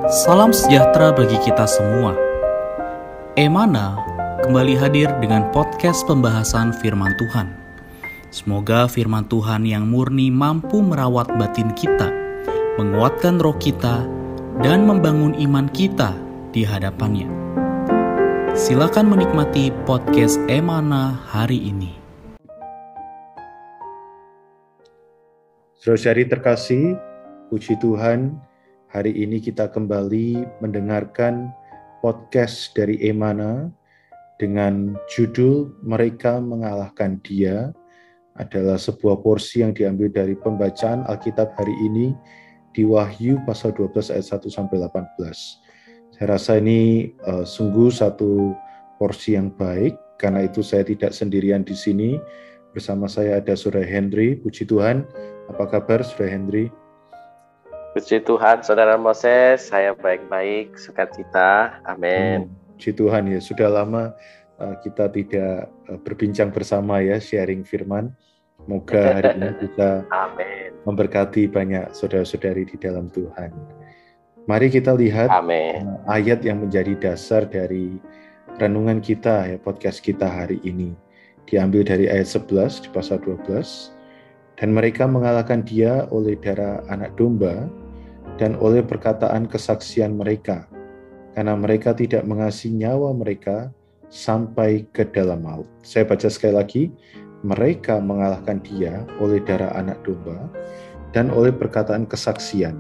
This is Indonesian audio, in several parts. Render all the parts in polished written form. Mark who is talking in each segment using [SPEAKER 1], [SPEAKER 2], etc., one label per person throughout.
[SPEAKER 1] Salam sejahtera bagi kita semua. Emana kembali hadir dengan podcast pembahasan firman Tuhan. Semoga firman Tuhan yang murni mampu merawat batin kita, menguatkan roh kita, dan membangun iman kita di hadapannya. Silakan menikmati podcast Emana hari ini.
[SPEAKER 2] Saudara-saudari terkasih, puji Tuhan, hari ini kita kembali mendengarkan podcast dari Emana dengan judul Mereka Mengalahkan Dia. Adalah sebuah porsi yang diambil dari pembacaan Alkitab hari ini di Wahyu pasal 12 ayat 1-18. Saya rasa ini sungguh satu porsi yang baik, karena itu saya tidak sendirian di sini. Bersama saya ada Saudara Henry. Puji Tuhan, apa kabar Saudara Henry?
[SPEAKER 3] Puji Tuhan, Saudara Moses, saya baik-baik, sukacita, amin.
[SPEAKER 2] Puji Tuhan ya, sudah lama kita tidak berbincang bersama ya, sharing firman. Semoga hari ini bisa memberkati banyak saudara-saudari di dalam Tuhan. Mari kita lihat ayat yang menjadi dasar dari renungan kita ya, podcast kita hari ini. Diambil dari ayat 11 di pasal 12. Dan mereka mengalahkan dia oleh darah anak domba dan oleh perkataan kesaksian mereka, karena mereka tidak mengasihi nyawa mereka sampai ke dalam maut. Saya baca sekali lagi, mereka mengalahkan dia oleh darah anak domba dan oleh perkataan kesaksian,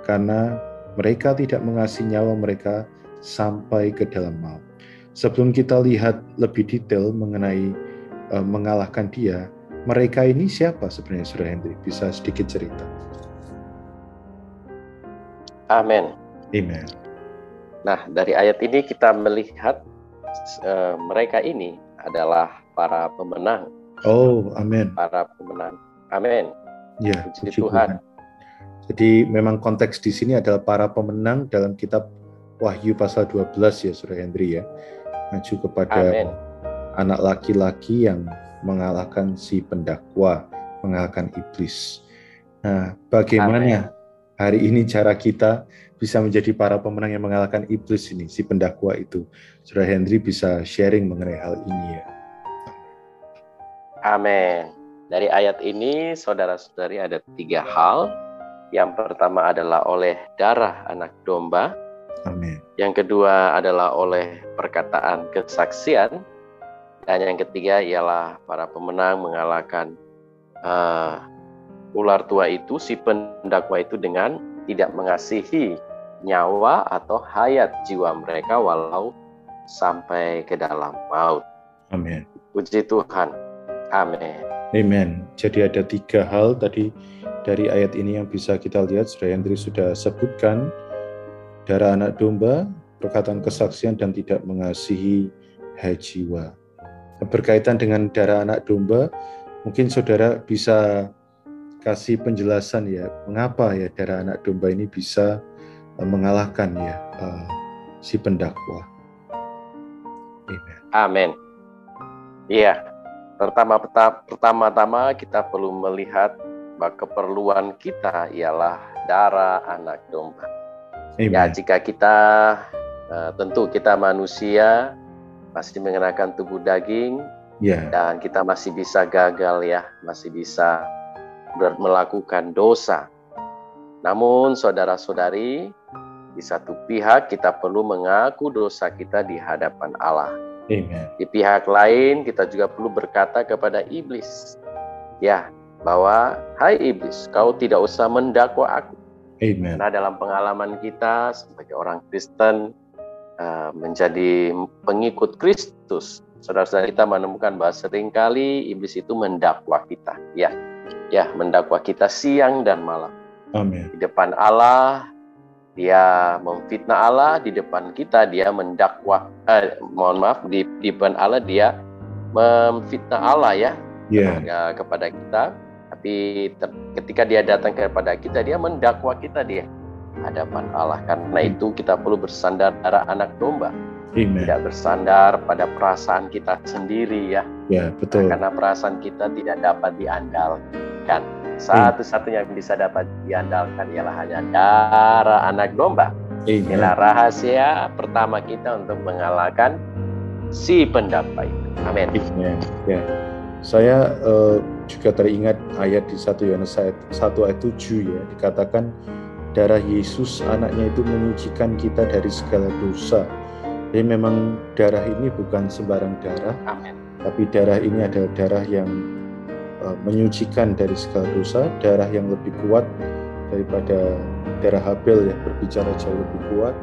[SPEAKER 2] karena mereka tidak mengasihi nyawa mereka sampai ke dalam maut. Sebelum kita lihat lebih detail mengenai mengalahkan dia, mereka ini siapa sebenarnya, Saudara Henry? Bisa sedikit cerita?
[SPEAKER 3] Amin.
[SPEAKER 2] Amen.
[SPEAKER 3] Nah, dari ayat ini kita melihat mereka ini adalah para pemenang.
[SPEAKER 2] Oh, amin.
[SPEAKER 3] Para pemenang. Amin.
[SPEAKER 2] Ya,
[SPEAKER 3] puji Tuhan.
[SPEAKER 2] Jadi memang konteks di sini adalah para pemenang dalam kitab Wahyu pasal 12 ya, Saudara Henry ya. Maju kepada anak laki-laki yang mengalahkan si pendakwa, mengalahkan iblis. Nah, bagaimana hari ini cara kita bisa menjadi para pemenang yang mengalahkan iblis ini, si pendakwa itu? Saudara Henry bisa sharing mengenai hal ini ya.
[SPEAKER 3] Amin. Dari ayat ini, saudara-saudari, ada 3 hal. Yang pertama adalah oleh darah anak domba.
[SPEAKER 2] Amin.
[SPEAKER 3] Yang kedua adalah oleh perkataan kesaksian. Dan yang ketiga ialah para pemenang mengalahkan ular tua itu, si pendakwa itu, dengan tidak mengasihi nyawa atau hayat jiwa mereka walau sampai ke dalam maut.
[SPEAKER 2] Amin.
[SPEAKER 3] Puji Tuhan. Amin.
[SPEAKER 2] Amen. Jadi ada 3 hal tadi dari ayat ini yang bisa kita lihat. Saudara Hendri sudah sebutkan darah anak domba, perkataan kesaksian, dan tidak mengasihi hayat jiwa. Berkaitan dengan darah anak domba, mungkin saudara bisa kasih penjelasan ya, mengapa ya darah anak domba ini bisa mengalahkan ya si pendakwa.
[SPEAKER 3] Amin. Iya. Pertama-tama kita perlu melihat bahwa keperluan kita ialah darah anak domba.
[SPEAKER 2] Amen.
[SPEAKER 3] Ya, jika kita tentu kita manusia masih mengenakan tubuh daging, dan kita masih bisa gagal ya, masih bisa melakukan dosa. Namun saudara-saudari, di satu pihak kita perlu mengaku dosa kita di hadapan Allah.
[SPEAKER 2] Amen.
[SPEAKER 3] Di pihak lain kita juga perlu berkata kepada iblis, ya, bahwa hai iblis, kau tidak usah mendakwa aku.
[SPEAKER 2] Amen.
[SPEAKER 3] Karena dalam pengalaman kita sebagai orang Kristen, menjadi pengikut Kristus, saudara-saudara, kita menemukan bahwa seringkali iblis itu mendakwa kita, ya, mendakwa kita siang dan malam.
[SPEAKER 2] Amin.
[SPEAKER 3] Di depan Allah dia memfitnah Allah, di depan kita dia mendakwa, di depan Allah dia memfitnah Allah ya, kepada kita. Tapi ketika dia datang kepada kita, dia mendakwa kita di hadapan Allah. Karena itu kita perlu bersandar pada anak domba.
[SPEAKER 2] Amen.
[SPEAKER 3] Tidak bersandar pada perasaan kita sendiri ya.
[SPEAKER 2] Ya, betul.
[SPEAKER 3] Karena perasaan kita tidak dapat diandalkan. Satu-satunya yang bisa dapat diandalkan ialah hanya darah anak domba. Inilah rahasia pertama kita untuk mengalahkan si pendakwa itu. Amin.
[SPEAKER 2] Ya. Saya juga teringat ayat di 1 Yohanes 1 ayat 7 ya, dikatakan darah Yesus anaknya itu menyucikan kita dari segala dosa. Jadi memang darah ini bukan sembarang darah.
[SPEAKER 3] Amin.
[SPEAKER 2] Tapi darah ini adalah darah yang menyucikan dari segala dosa, darah yang lebih kuat daripada darah Habel ya, berbicara jauh lebih kuat.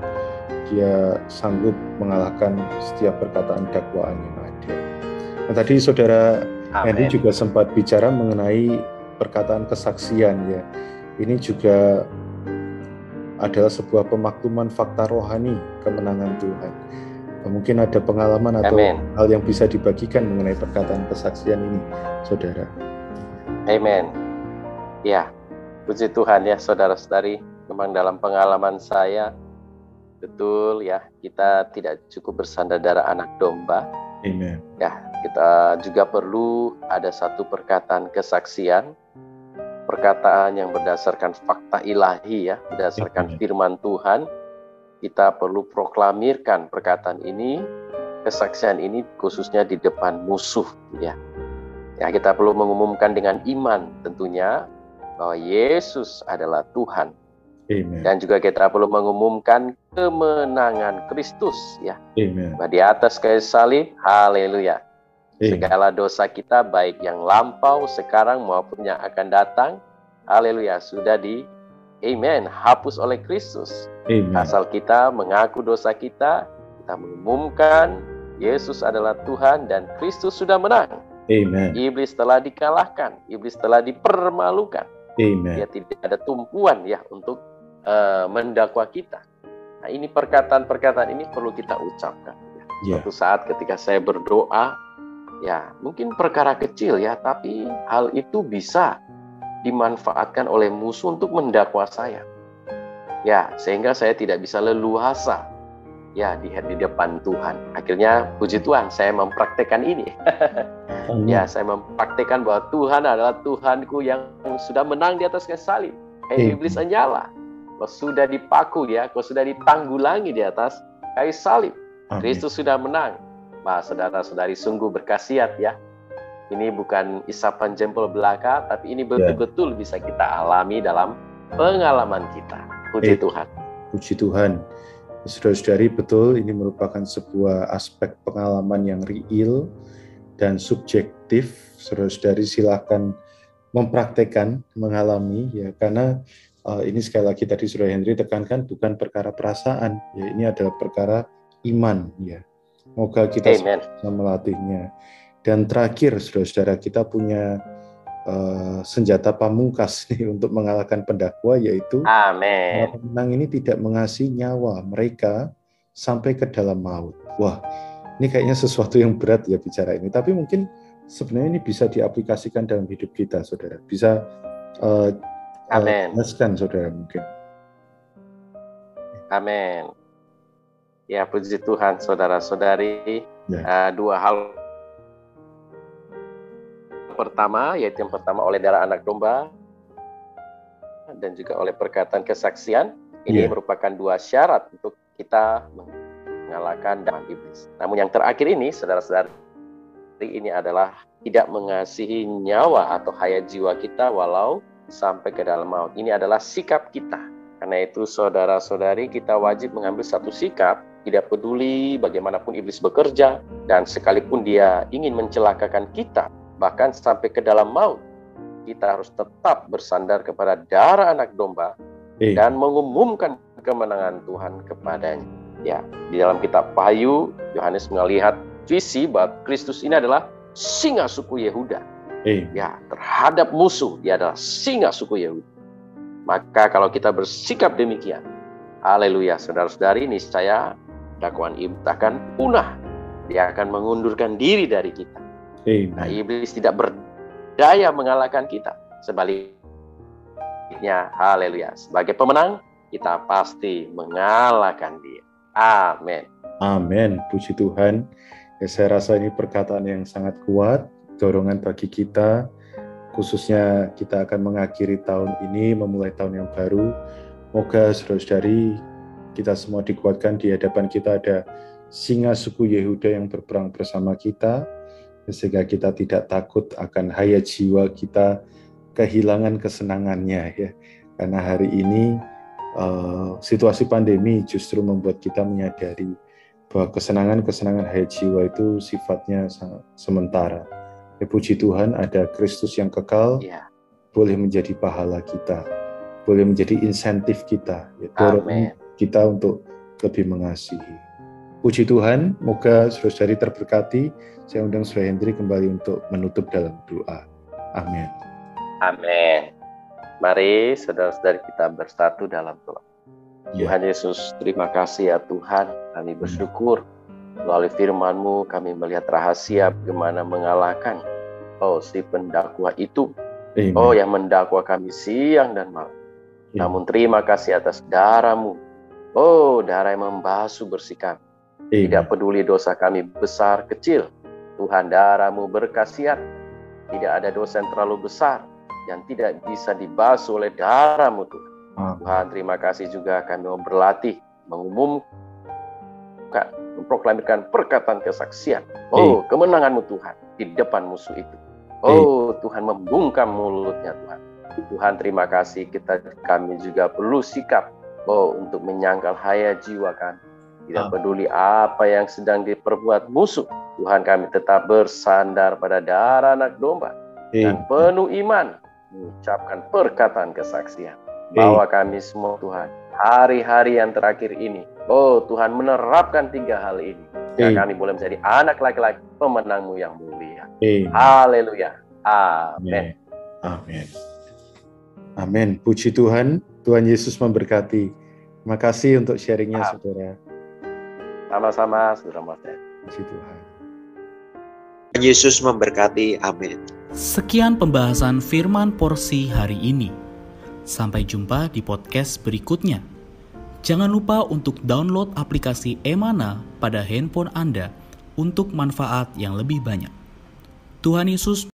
[SPEAKER 2] Dia sanggup mengalahkan setiap perkataan dakwaan yang ada. Nah, tadi Saudara Henry juga sempat bicara mengenai perkataan kesaksian ya. Ini juga adalah sebuah pemakluman fakta rohani kemenangan Tuhan. Mungkin ada pengalaman atau hal yang bisa dibagikan mengenai perkataan kesaksian ini, Saudara.
[SPEAKER 3] Amin. Ya, puji Tuhan ya, saudara-saudari. Memang dalam pengalaman saya, betul ya, kita tidak cukup bersandar darah anak domba.
[SPEAKER 2] Amen.
[SPEAKER 3] Ya, kita juga perlu ada satu perkataan kesaksian, perkataan yang berdasarkan fakta ilahi ya, berdasarkan firman Tuhan. Kita perlu proklamirkan perkataan ini, kesaksian ini khususnya di depan musuh ya. Ya, kita perlu mengumumkan dengan iman tentunya bahwa Yesus adalah Tuhan.
[SPEAKER 2] Amen.
[SPEAKER 3] Dan juga kita perlu mengumumkan kemenangan Kristus ya.
[SPEAKER 2] Amen.
[SPEAKER 3] Di atas kayu salib, haleluya. Segala dosa kita baik yang lampau sekarang maupun yang akan datang, haleluya, sudah hapus oleh Kristus.
[SPEAKER 2] Amen.
[SPEAKER 3] Asal kita mengaku dosa kita mengumumkan Yesus adalah Tuhan dan Kristus sudah menang.
[SPEAKER 2] Amen.
[SPEAKER 3] Iblis telah dikalahkan, iblis telah dipermalukan.
[SPEAKER 2] Amen.
[SPEAKER 3] Dia tidak ada tumpuan ya untuk mendakwa kita. Nah, ini perkataan-perkataan ini perlu kita ucapkan. Ya. Suatu saat ketika saya berdoa, ya mungkin perkara kecil ya, tapi hal itu bisa dimanfaatkan oleh musuh untuk mendakwa saya. Ya, sehingga saya tidak bisa leluasa ya di depan Tuhan. Akhirnya puji Tuhan saya mempraktekkan ini. Ya, saya mempraktekkan bahwa Tuhan adalah Tuhanku yang sudah menang di atas kayu salib. Iblis nyala. Kau sudah dipaku ya, kau sudah ditanggulangi di atas kayu salib. Kristus sudah menang. Bah, saudara-saudari sungguh berkhasiat ya. Ini bukan isapan jempol belaka, tapi ini betul-betul bisa kita alami dalam pengalaman kita. Puji Tuhan.
[SPEAKER 2] Puji Tuhan. Saudara-saudari, betul ini merupakan sebuah aspek pengalaman yang real dan subjektif. Saudara-saudari silakan mempraktekkan, mengalami ya, karena ini sekali lagi tadi Saudara Henry tekankan bukan perkara perasaan, ya ini adalah perkara iman ya. Semoga kita bisa melatihnya. Dan terakhir saudara-saudara, kita punya senjata pamungkas nih untuk mengalahkan pendakwa, yaitu pemenang ini tidak mengasihi nyawa mereka sampai ke dalam maut. Wah, ini kayaknya sesuatu yang berat ya bicara ini, tapi mungkin sebenarnya ini bisa diaplikasikan dalam hidup kita, saudara. Bisa jelaskan, saudara, mungkin.
[SPEAKER 3] Amin. Ya, puji Tuhan, saudara-saudari. Ya. Dua hal. Pertama, yaitu yang pertama oleh darah anak domba dan juga oleh perkataan kesaksian. Ini merupakan dua syarat untuk kita mengalahkan dalam iblis. Namun yang terakhir ini, saudara-saudari, ini adalah tidak mengasihi nyawa atau hayat jiwa kita walau sampai ke dalam maut. Ini adalah sikap kita. Karena itu saudara-saudari, kita wajib mengambil satu sikap, tidak peduli bagaimanapun iblis bekerja, dan sekalipun dia ingin mencelakakan kita, bahkan sampai ke dalam maut, kita harus tetap bersandar kepada darah anak domba dan mengumumkan kemenangan Tuhan kepadanya. Ya, di dalam kitab Wahyu, Yohanes melihat visi bahwa Kristus ini adalah singa suku Yehuda. Ya, terhadap musuh dia adalah singa suku Yehuda. Maka kalau kita bersikap demikian, haleluya, saudara-saudari, niscaya dakwaan iblis akan punah. Dia akan mengundurkan diri dari kita. Nah, iblis tidak berdaya mengalahkan kita. Sebaliknya, haleluya, sebagai pemenang, kita pasti mengalahkan dia. Amin.
[SPEAKER 2] Amin. Puji Tuhan. Ya, saya rasa ini perkataan yang sangat kuat, dorongan bagi kita, khususnya kita akan mengakhiri tahun ini, memulai tahun yang baru. Moga saudara-saudari kita semua dikuatkan. Di hadapan kita ada singa suku Yehuda yang berperang bersama kita, sehingga kita tidak takut akan hayat jiwa kita kehilangan kesenangannya ya. Karena hari ini situasi pandemi justru membuat kita menyadari bahwa kesenangan hayat jiwa itu sifatnya sangat sementara. Ya, puji Tuhan ada Kristus yang kekal, boleh menjadi pahala kita, boleh menjadi insentif kita, ya, dorong kita untuk lebih mengasihi. Puji Tuhan, moga saudara-saudari terberkati. Saya undang Saudara Hendri kembali untuk menutup dalam doa. Amin.
[SPEAKER 3] Amin. Mari saudara-saudari kita bersatu dalam doa. Tuhan Yesus, terima kasih ya Tuhan. Kami bersyukur melalui firman-Mu kami melihat rahasia bagaimana mengalahkan si pendakwa itu. Amen. Yang mendakwa kami siang dan malam. Amen. Namun terima kasih atas darah-Mu. Darah yang membasuh bersih kami. Amen. Tidak peduli dosa kami besar kecil. Tuhan, darah-Mu berkhasiat. Tidak ada dosa yang terlalu besar yang tidak bisa dibasuh oleh darah-Mu Tuhan. Tuhan, terima kasih juga kami mau berlatih, mengumumkan, memproklamirkan perkataan kesaksian. Kemenangan-Mu Tuhan di depan musuh itu. Tuhan, membungkam mulutnya Tuhan. Tuhan, terima kasih kami juga perlu sikap untuk menyangkal hayat jiwa kami. Tidak peduli apa yang sedang diperbuat musuh. Tuhan, kami tetap bersandar pada darah anak domba dan penuh iman mengucapkan perkataan kesaksian. Bawa kami semua Tuhan, hari-hari yang terakhir ini, Tuhan menerapkan 3 hal ini. Kami boleh menjadi anak laki-laki pemenang-Mu yang mulia. Haleluya. Amin.
[SPEAKER 2] Amin. Amin. Puji Tuhan, Tuhan Yesus memberkati. Terima kasih untuk sharingnya saudara.
[SPEAKER 3] Sama-sama saudara Martin.
[SPEAKER 2] Puji Tuhan.
[SPEAKER 4] Tuhan Yesus memberkati. Amin.
[SPEAKER 1] Sekian pembahasan firman porsi hari ini. Sampai jumpa di podcast berikutnya. Jangan lupa untuk download aplikasi Emana pada handphone Anda untuk manfaat yang lebih banyak. Tuhan Yesus